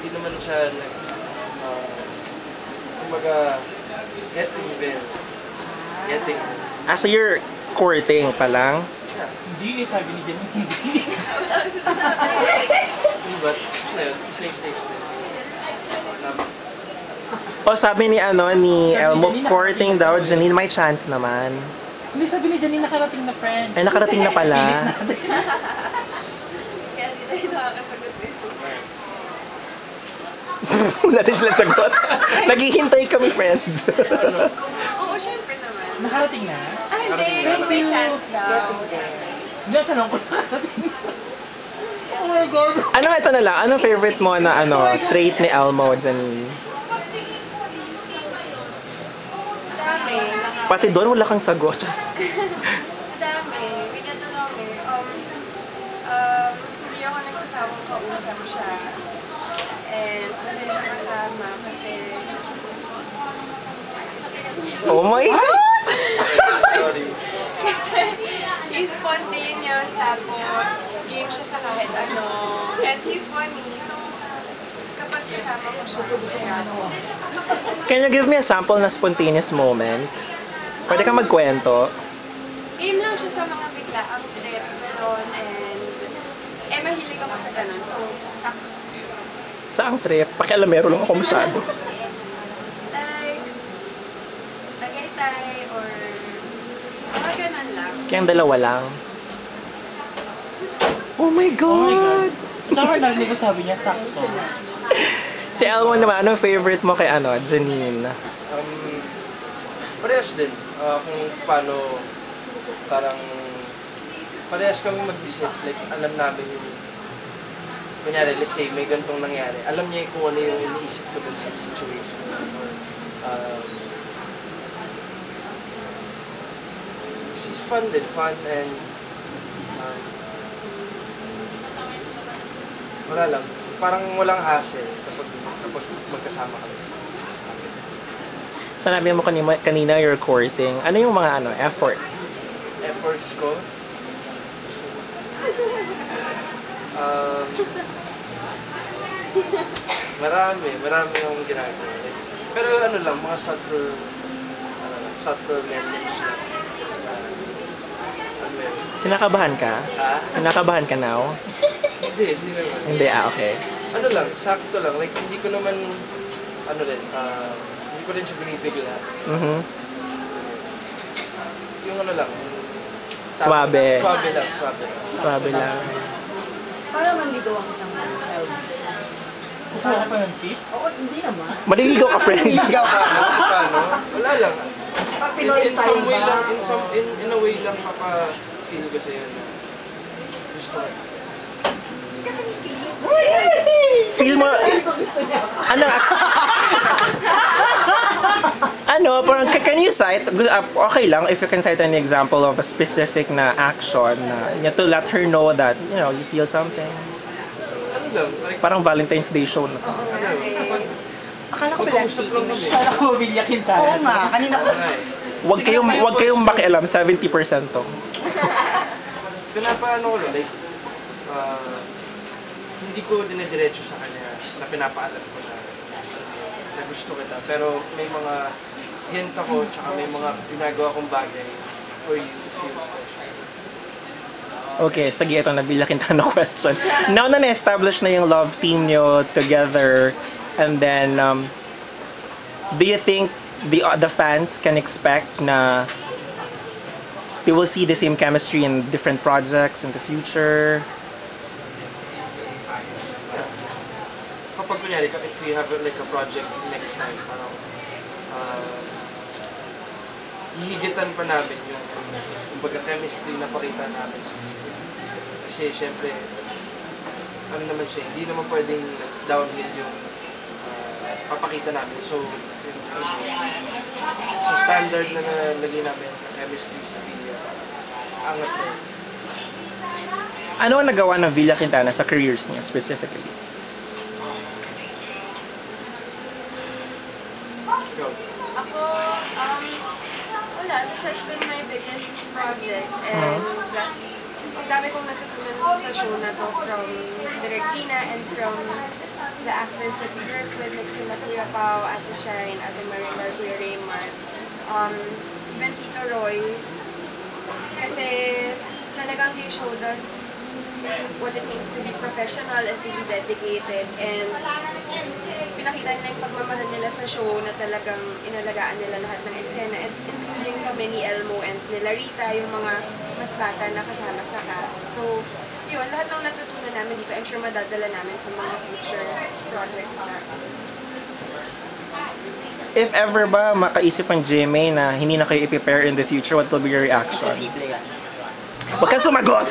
hindi naman siya kumbaga, getting there. Getting. So you're courting pa lang? Yeah. Hindi, sabi ni Jenny, hindi. Wala akong sinasabi. Diba? Stay. O sabi ni Elmo, courting daw, Janine, may chance naman. Hindi, sabi ni Jenny, nakarating na friend. Ay, nakarating na pala. Kaya di tayo nakakasagot eh. Wala din sila sagot. Naghihintay kami, friends. Oo, syempre naman. Nakarating na? Ay, hindi. May chance daw. Hindi, tanong ko nakarating. Oh my God! Ito na lang, anong favorite mo na trait ni Elmo, Janine? Dami. Pati doon, wala kang sagot. Dami. May natanong eh. Hindi ako nagsasawang kausap siya. And kasi siya kasama kasi... Oh my God! Sorry. Kasi he's spontaneous, tapos game siya sa kahit ano. And he's funny. So, kapag kasama ko siya, masaya ako. Can you give me a sample na spontaneous moment? Pwede ka magkwento? Game lang siya sa mga biglaang trip, gano'n, and mahilig ako sa gano'n. So, sakto. Saang trip? Pakialamero lang ako masyado. Like, Tagaytay or mga gano'n lang. Kaya ang dalawa lang. Oh my God! Oh my God. Tsaka narinig ko sabi niya, sakto. Si Elmo naman, anong favorite mo kay Janine? Parehas din. Kung paano, parang, parehas kami mag-isip. Like, alam namin yung, kunyari, let's say, may ganitong nangyari. Alam niya kung ano yung iniisip ko dun sa situation. Or, she's fun and, wala lang. Parang walang hassle kapag magkasama kami. Sanabi mo kanina you're courting. Ano yung mga efforts? Efforts ko? Marami akong ginagawa. Pero ano lang, mga subtle message lang. Kinakabahan ka? Ha? Kinakabahan ka now? Hindi naman. Hindi, okay. Ano lang, sakto lang. Like, hindi ko naman, hindi ko rin siya binibigla. Yung ano lang. Swabe. Swabe lang. Paano man dito ang isang Elmo? Kukuha ka pa ng tip? Oo, hindi naman. Maliligaw ka, friend. Paano? Wala lang. Pag Pinoy In style some way ba? lang, in a way lang mapa-feel ko sa'yo na gusto ko. Feel mo, parang can you cite, okay lang if you can cite an example of a specific na action na to let her know that, you feel something. Ano lang, like, Parang Valentine's Day show na. Akala ko plastic. Sana ko mabilyakin tayo. Oo nga, kanina ko. Huwag kayong makialam, 70% to. Pinapaano ko lang, like, hindi ko dinediretso sa kanya na pinapaalam ko na gusto kita. Pero may mga hint ako, tsaka may mga ginagawa kong bagay for you to feel special. Okay, sige, ito nabilyakin tayo na question. Now na na-establish na yung love team nyo together, and then, do you think the fans can expect na they will see the same chemistry in different projects in the future? Kapag kunyari, if we have like a project next time, parang hihigitan pa namin yung kumbaga chemistry na pakita namin sa video. Kasi syempre, ano naman siya, hindi naman pwedeng downhill yung papakita namin. So, sa standard na nalagay namin na chemistry sa video, angat na. Ano ang nagawa ng Villa Quintana sa careers niya specifically? Ako, wala. This has been my biggest project. And ang dami kong natutunan sa show na to from Direk Gina and from the actors that we work with, like sila Kuya Pao, Ate Shine, Ate Maricar, Kuya Raymond, even Tito Roy. Kasi talagang they showed us what it means to be professional and to be dedicated. And pinakita nila yung pagmamahal nila sa show na talagang inalagaan nila lahat ng eksena. And including kami ni Elmo and nila Rita, yung mga mas bata na kasama sa cast. So, yun, lahat ng natutunan namin dito, I'm sure madadala namin sa mga future projects na. If ever ba makaisip ang GMA na hindi na kayo i-prepare in the future, what will be your reaction? Posible yan. Huwag kang sumagot!